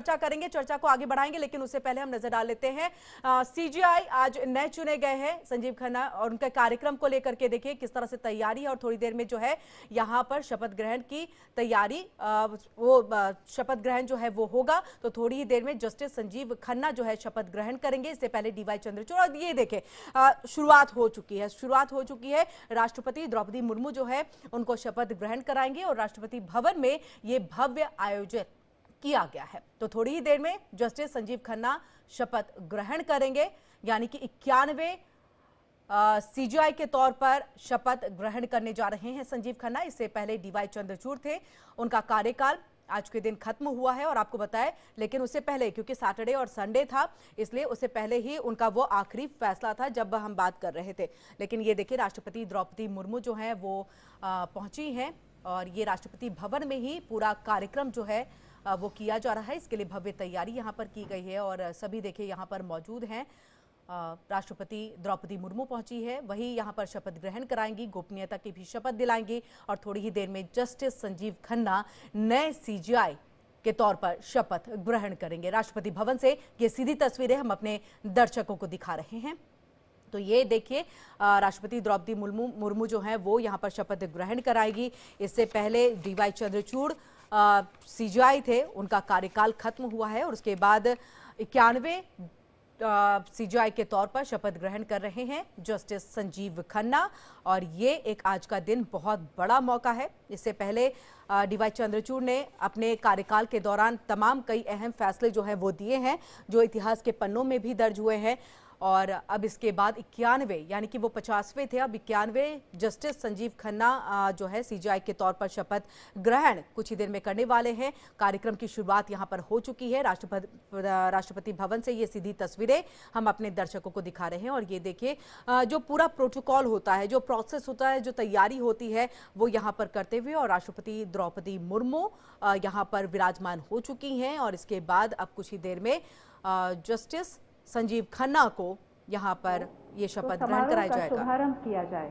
चर्चा करेंगे, चर्चा को आगे बढ़ाएंगे, लेकिन उससे पहले हम नजर डाल लेते हैं सीजीआई आज नए चुने गए हैं संजीव खन्ना और उनके कार्यक्रम को लेकर के देखिए किस तरह से तैयारी है। और थोड़ी देर में जो है यहां पर शपथ ग्रहण की तैयारी शपथ ग्रहण जो है वो होगा। तो थोड़ी ही देर में जस्टिस संजीव खन्ना जो है शपथ ग्रहण करेंगे। इससे पहले डीवाई चंद्रचूड़, और ये देखे शुरुआत हो चुकी है। राष्ट्रपति द्रौपदी मुर्मू जो है उनको शपथ ग्रहण कराएंगे और राष्ट्रपति भवन में ये भव्य आयोजित किया गया है। तो थोड़ी ही देर में जस्टिस संजीव खन्ना शपथ ग्रहण करेंगे, यानी कि 91 सीजीआई के तौर पर शपथ ग्रहण करने जा रहे हैं संजीव खन्ना। इससे पहले डीवाई चंद्रचूड़ थे, उनका कार्यकाल आज के दिन खत्म हुआ है। और आपको बताएं, लेकिन उससे पहले क्योंकि सैटरडे और संडे था, इसलिए उससे पहले ही उनका वो आखिरी फैसला था जब हम बात कर रहे थे। लेकिन ये देखिए राष्ट्रपति द्रौपदी मुर्मू जो है वो पहुंची हैं और ये राष्ट्रपति भवन में ही पूरा कार्यक्रम जो है वो किया जा रहा है। इसके लिए भव्य तैयारी यहाँ पर की गई है और सभी देखिए यहाँ पर मौजूद हैं। राष्ट्रपति द्रौपदी मुर्मू पहुंची है, वही यहाँ पर शपथ ग्रहण कराएंगी, गोपनीयता की भी शपथ दिलाएंगी और थोड़ी ही देर में जस्टिस संजीव खन्ना नए सीजीआई के तौर पर शपथ ग्रहण करेंगे। राष्ट्रपति भवन से ये सीधी तस्वीरें हम अपने दर्शकों को दिखा रहे हैं। तो ये देखिए राष्ट्रपति द्रौपदी मुर्मू जो है वो यहाँ पर शपथ ग्रहण कराएगी। इससे पहले डीवाई चंद्रचूड़ सीजीआई थे, उनका कार्यकाल खत्म हुआ है और उसके बाद 91 सीजीआई के तौर पर शपथ ग्रहण कर रहे हैं जस्टिस संजीव खन्ना। और ये एक आज का दिन बहुत बड़ा मौका है। इससे पहले डीवाई चंद्रचूड़ ने अपने कार्यकाल के दौरान तमाम कई अहम फैसले जो हैं वो दिए हैं, जो इतिहास के पन्नों में भी दर्ज हुए हैं। और अब इसके बाद 91 यानी कि वो 50वें थे, अब 91 जस्टिस संजीव खन्ना जो है सीजीआई के तौर पर शपथ ग्रहण कुछ ही देर में करने वाले हैं। कार्यक्रम की शुरुआत यहाँ पर हो चुकी है। राष्ट्रपति भवन से ये सीधी तस्वीरें हम अपने दर्शकों को दिखा रहे हैं। और ये देखिए जो पूरा प्रोटोकॉल होता है, जो प्रोसेस होता है, जो तैयारी होती है वो यहाँ पर करते हुए और राष्ट्रपति द्रौपदी मुर्मू यहाँ पर विराजमान हो चुकी हैं। और इसके बाद अब कुछ ही देर में जस्टिस संजीव खन्ना को यहाँ पर ये शपथ ग्रहण कराया जाएगा, शुभारंभ किया जाए।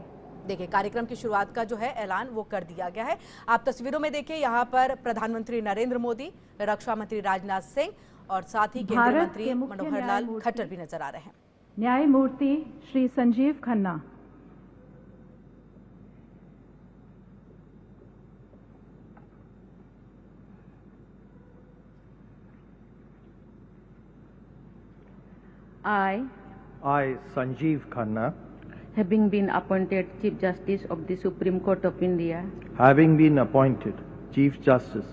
देखिए कार्यक्रम की शुरुआत का जो है ऐलान वो कर दिया गया है। आप तस्वीरों में देखिए यहाँ पर प्रधानमंत्री नरेंद्र मोदी, रक्षा मंत्री राजनाथ सिंह और साथ ही केंद्रीय मंत्री मनोहर लाल खट्टर भी नजर आ रहे हैं। न्यायमूर्ति Shri Sanjeev Khanna. I, Sanjeev Khanna, having been appointed Chief Justice of the Supreme Court of India, having been appointed Chief Justice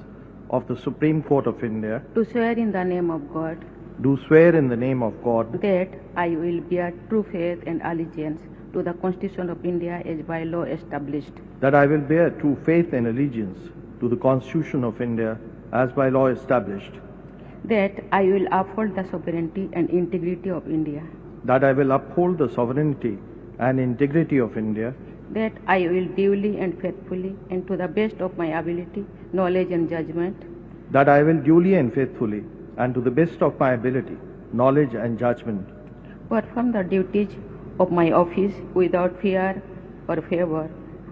of the Supreme Court of India, do swear in the name of God do swear in the name of God that I will bear true faith and allegiance to the Constitution of India as by law established, that I will bear true faith and allegiance to the Constitution of India as by law established, that I will uphold the sovereignty and integrity of India, that I will uphold the sovereignty and integrity of India, that I will duly and faithfully and to the best of my ability, knowledge and judgment, that I will duly and faithfully and to the best of my ability, knowledge and judgment, perform the duties of my office without fear or favor,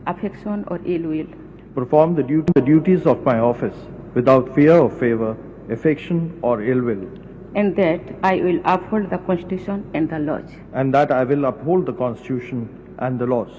affection or ill will, perform the duties of my office without fear or favor, affection or ill will, and that I will uphold the Constitution and the laws, and that I will uphold the Constitution and the laws.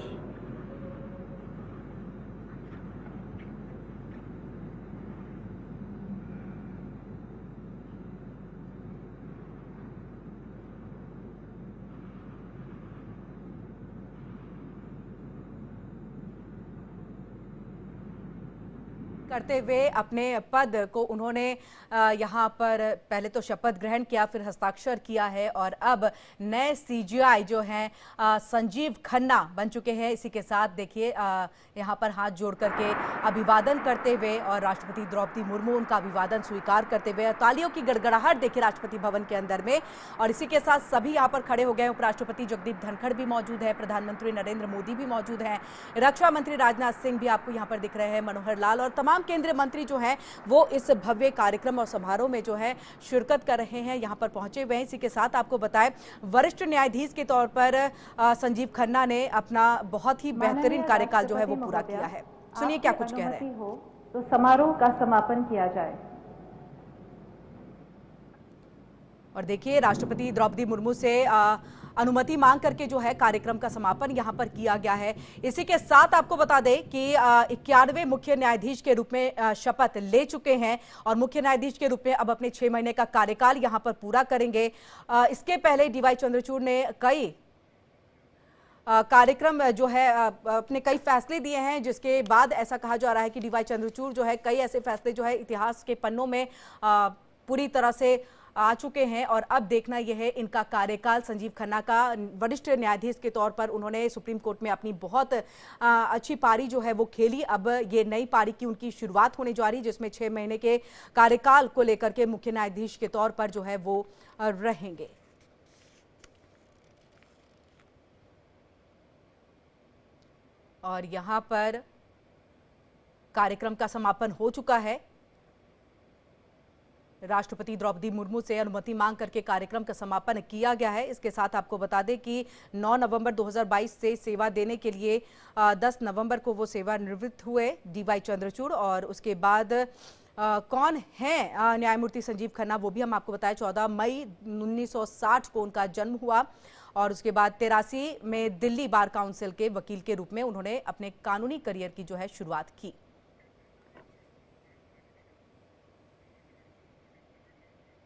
करते हुए अपने पद को उन्होंने यहाँ पर पहले तो शपथ ग्रहण किया, फिर हस्ताक्षर किया है और अब नए सीजीआई जो हैं संजीव खन्ना बन चुके हैं। इसी के साथ देखिए यहाँ पर हाथ जोड़ करके अभिवादन करते हुए और राष्ट्रपति द्रौपदी मुर्मू उनका अभिवादन स्वीकार करते हुए, तालियों की गड़गड़ाहट देखिए राष्ट्रपति भवन के अंदर में। और इसी के साथ सभी यहाँ पर खड़े हो गए। उपराष्ट्रपति जगदीप धनखड़ भी मौजूद है, प्रधानमंत्री नरेंद्र मोदी भी मौजूद हैं, रक्षा मंत्री राजनाथ सिंह भी आपको यहाँ पर दिख रहे हैं, मनोहर लाल और तमाम केंद्रीय मंत्री जो हैं वो इस भव्य कार्यक्रम और समारोह में जो है शिरकत कर रहे हैं, यहाँ पर पहुंचे हुए हैं। इसी के साथ आपको बताएं वरिष्ठ न्यायाधीश के तौर पर संजीव खन्ना ने अपना बहुत ही बेहतरीन कार्यकाल जो है वो पूरा किया है। सुनिए क्या कुछ कह रहे हैं। तो समारोह का समापन किया जाए। और देखिए, राष्ट्रपति द्रौपदी मुर्मू से अनुमति मांग करके जो है कार्यक्रम का समापन यहां पर किया गया है। इसी के साथ आपको बता दें कि 91वें मुख्य न्यायाधीश के रूप में शपथ ले चुके हैं और मुख्य न्यायाधीश के रूप में अब अपने 6 महीने का कार्यकाल यहां पर पूरा करेंगे। इसके पहले डीवाई चंद्रचूड़ ने कई कार्यक्रम जो है अपने कई फैसले दिए हैं, जिसके बाद ऐसा कहा जा रहा है कि डीवाई चंद्रचूड़ जो है कई ऐसे फैसले जो है इतिहास के पन्नों में पूरी तरह से आ चुके हैं और अब देखना यह है इनका कार्यकाल। संजीव खन्ना का वरिष्ठ न्यायाधीश के तौर पर उन्होंने सुप्रीम कोर्ट में अपनी बहुत अच्छी पारी जो है वो खेली। अब ये नई पारी की उनकी शुरुआत होने जा रही है, जिसमें 6 महीने के कार्यकाल को लेकर के मुख्य न्यायाधीश के तौर पर जो है वो रहेंगे। और यहां पर कार्यक्रम का समापन हो चुका है। राष्ट्रपति द्रौपदी मुर्मू से अनुमति मांग करके कार्यक्रम का समापन किया गया है। इसके साथ आपको बता दें कि 9 नवंबर 2022 से सेवा देने के लिए 10 नवंबर को वो सेवानिवृत्त हुए डीवाई चंद्रचूड़। और उसके बाद कौन है न्यायमूर्ति संजीव खन्ना, वो भी हम आपको बताएं। 14 मई 1960 को उनका जन्म हुआ और उसके बाद 83 में दिल्ली बार काउंसिल के वकील के रूप में उन्होंने अपने कानूनी करियर की जो है शुरुआत की।